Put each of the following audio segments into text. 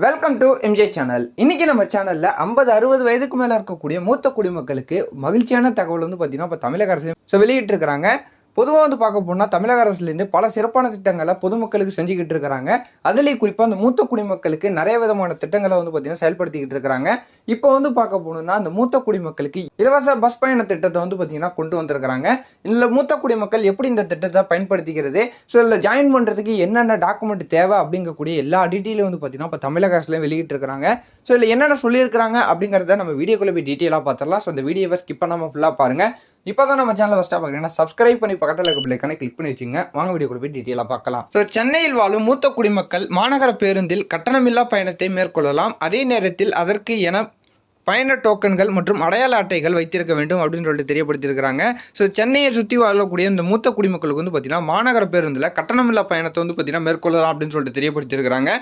Welcome to MJ channel. இன்னைக்கு நம்ம சேனல்ல 50-60 வயதுக்கு மேல இருக்கக்கூடிய மூத்த குடிமக்களுக்கு மகிழ்ச்சியான தகவல் பார்த்தீங்கன்னா இப்போ தமிழக அரசு வெளியிட்டு இருக்காங்க. பொதுவாக பார்க்க போனால் தமிழக அரசுலேருந்து பல சிறப்பான திட்டங்களை பொதுமக்களுக்கு செஞ்சுக்கிட்டு இருக்கிறாங்க. அதுலேயும் குறிப்பாக அந்த மூத்த குடிமக்களுக்கு நிறைய விதமான திட்டங்களை பார்த்தீங்கன்னா செயல்படுத்திக்கிட்டு இருக்கிறாங்க. இப்போ பார்க்க போனோம்னா அந்த மூத்த குடிமக்களுக்கு இலவச பஸ் பயண திட்டத்தை பார்த்தீங்கன்னா கொண்டு வந்திருக்கிறாங்க. இதில் மூத்த குடிமக்கள் எப்படி இந்த திட்டத்தை பயன்படுத்திக்கிறது, ஸோ இதில் ஜாயின் பண்ணுறதுக்கு என்னென்ன டாக்குமெண்ட் தேவை அப்படிங்கக்கூடிய எல்லா டீட்டெயிலும் பார்த்தீங்கன்னா இப்போ தமிழக அரசுலேயும் வெளியிட்டு இருக்கிறாங்க. ஸோ இதில் என்னென்ன சொல்லியிருக்கிறாங்க அப்படிங்கிறத நம்ம வீடியோக்குள்ளே போய் டீட்டெயிலாக பார்த்துடலாம். ஸோ இந்த வீடியோவை ஸ்கிப் பண்ணாமல் ஃபுல்லாக பாருங்கள். இப்போ தான் நம்ம சேனல் ஃபஸ்ட்டாக பார்க்குறீங்கன்னா சப்ஸ்கிரைப் பண்ணி பக்கத்தில் இருக்க பிள்ளைக்கான கிளிக் பண்ணி வச்சுங்க. வாங்க வீடியோக்குள்ள போய் டீட்டெயிலாக பார்க்கலாம். ஸோ சென்னையில் வாழும் மூத்த குடிமக்கள் மாநகர பேருந்தில் கட்டணமில்லா பயணத்தை மேற்கொள்ளலாம். அதே நேரத்தில் அதற்கு என பயண டோக்கன்கள் மற்றும் அடையாள அட்டைகள் வைத்திருக்க வேண்டும் அப்படின்னு சொல்லிட்டு தெரியப்படுத்தியிருக்கிறாங்க. ஸோ சென்னையை சுற்றி வாழக்கூடிய இந்த மூத்த குடிமக்களுக்கு பார்த்தீங்கன்னா மாநகர பேருந்தில் கட்டணமில்லா பயணத்தை பார்த்தீங்கன்னா மேற்கொள்ளலாம் அப்படின்னு சொல்லிட்டு தெரியப்படுத்தியிருக்கிறாங்க.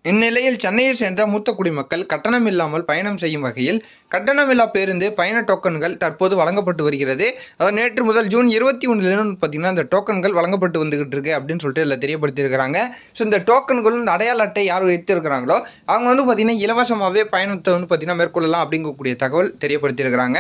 இந்நிலையில் சென்னையை சேர்ந்த மூத்த குடிமக்கள் கட்டணம் இல்லாமல் பயணம் செய்யும் வகையில் கட்டணமில்லா பேருந்து பயண டோக்கன்கள் தற்போது வழங்கப்பட்டு வருகிறது. அதாவது நேற்று முதல் ஜூன் 21 பார்த்தீங்கன்னா இந்த டோக்கன்கள் வழங்கப்பட்டு வந்துகிட்டு இருக்கு அப்படின்னு சொல்லிட்டு இதில் தெரியப்படுத்தியிருக்கிறாங்க. ஸோ இந்த டோக்கன்களும் இந்த அடையாள அட்டை யார் வைத்திருக்கிறாங்களோ அவங்க பார்த்தீங்கன்னா இலவசமாகவே பயணத்தை பார்த்தீங்கன்னா மேற்கொள்ளலாம் அப்படிங்கக்கூடிய தகவல் தெரியப்படுத்தியிருக்கிறாங்க.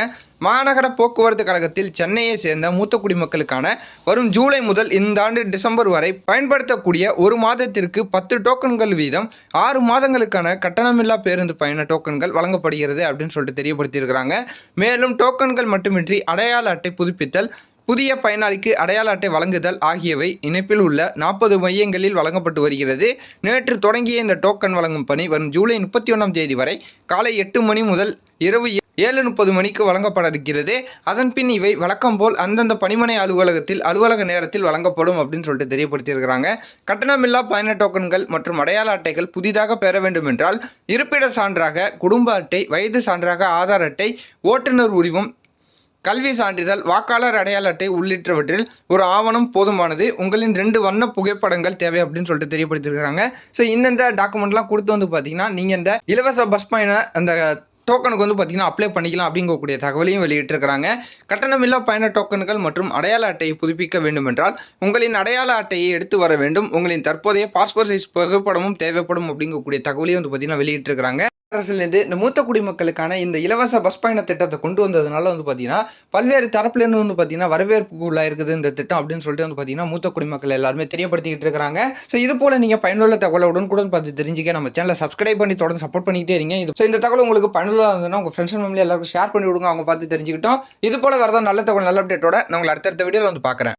மாநகர போக்குவரத்து கழகத்தில் சென்னையை சேர்ந்த மூத்த குடிமக்களுக்கான வரும் ஜூலை முதல் இந்த ஆண்டு டிசம்பர் வரை பயன்படுத்தக்கூடிய ஒரு மாதத்திற்கு 10 டோக்கன்கள் வீதம் 6 மாதங்களுக்கான கட்டணமில்லா பேருந்து பயண டோக்கன்கள் வழங்கப்படுகிறது அப்படின்னு சொல்லிட்டு தெரியப்படுத்தியிருக்கிறாங்க. மேலும் டோக்கன்கள் மட்டுமின்றி அடையாள அட்டை புதுப்பித்தல், புதிய பயனாளிக்கு அடையாள அட்டை வழங்குதல் ஆகியவை இணைப்பில் உள்ள 40 மையங்களில் வழங்கப்பட்டு வருகிறது. நேற்று தொடங்கிய இந்த டோக்கன் வழங்கும் பணி வரும் ஜூலை 31 வரை காலை 8 மணி முதல் இரவு 7:30 மணிக்கு வழங்கப்பட இருக்கிறது. அதன்பின் இவை வழக்கம் போல் அந்தந்த பணிமனை அலுவலகத்தில் அலுவலக நேரத்தில் வழங்கப்படும் அப்படின்னு சொல்லிட்டு தெரியப்படுத்தியிருக்கிறாங்க. கட்டணமில்லா பயண டோக்கன்கள் மற்றும் அடையாள அட்டைகள் புதிதாக பெற வேண்டும் என்றால் இருப்பிட சான்றாக குடும்ப அட்டை, வயது சான்றாக ஆதார் அட்டை, ஓட்டுநர் உரிமம், கல்வி சான்றிதழ், வாக்காளர் அடையாள அட்டை உள்ளிட்டவற்றில் ஒரு ஆவணம் போதுமானது. உங்களின் 2 வண்ண புகைப்படங்கள் தேவை அப்படின்னு சொல்லிட்டு தெரியப்படுத்தியிருக்கிறாங்க. ஸோ இந்தந்த டாக்குமெண்ட்லாம் கொடுத்து பார்த்தீங்கன்னா நீங்கள் இந்த இலவச பஸ் பயண அந்த டோக்கனுக்கு பார்த்தீங்கன்னா அப்ளை பண்ணிக்கலாம் அப்படிங்கக்கூடிய தகவலையும் வெளியிட்டிருக்கிறாங்க. கட்டணமில்லா பயண டோக்கன்கள் மற்றும் அடையாள அட்டையை புதுப்பிக்க வேண்டும் என்றால் உங்களின் அடையாள அட்டையை எடுத்து வர வேண்டும். உங்களின் தற்போதைய பாஸ்போர்ட் சைஸ் புகைப்படமும் தேவைப்படும் அப்படிங்கக்கூடிய தகவலையும் பார்த்தீங்கன்னா வெளியிட்டிருக்கிறாங்க. அரசுலேருந்து இந்த மூத்த குடிமக்களுக்கான இந்த இலவச பஸ் பயண திட்டத்தை கொண்டு வந்ததுனால பார்த்தீங்கன்னா பல்வேறு தரப்புலேருந்து பார்த்தீங்கன்னா வரவேற்புக்கு உள்ளாக இருக்குது இந்த திட்டம் அப்படின்னு சொல்லிட்டு பார்த்தீங்கன்னா மூத்த குடிமக்கள் எல்லாருமே தெரியப்படுத்திக்கிட்டு இருக்கிறாங்க. ஸோ இது போல் நீங்கள் பயனுள்ள தகவலை உடனுக்குடன் பார்த்து தெரிஞ்சுக்க நம்ம சேனலை சப்ஸ்கிரைப் பண்ணி தொடர்ந்து சப்போர்ட் பண்ணிக்கிட்டே இருங்க. ஸோ இந்த தகவல் உங்களுக்கு பயனுள்ளதாக இருந்ததுன்னா உங்கள் ஃப்ரெண்ட்ஸ் ஃபேமிலி எல்லாருக்கும் ஷேர் பண்ணி விடுங்க, அவங்க பார்த்து தெரிஞ்சுக்கிட்டோம். இது போல் வரதான் நல்ல தகவல் நல்ல அப்டேட்டோட நான் உங்களை அடுத்தடுத்த வீடியோவில் பார்க்குறேன்.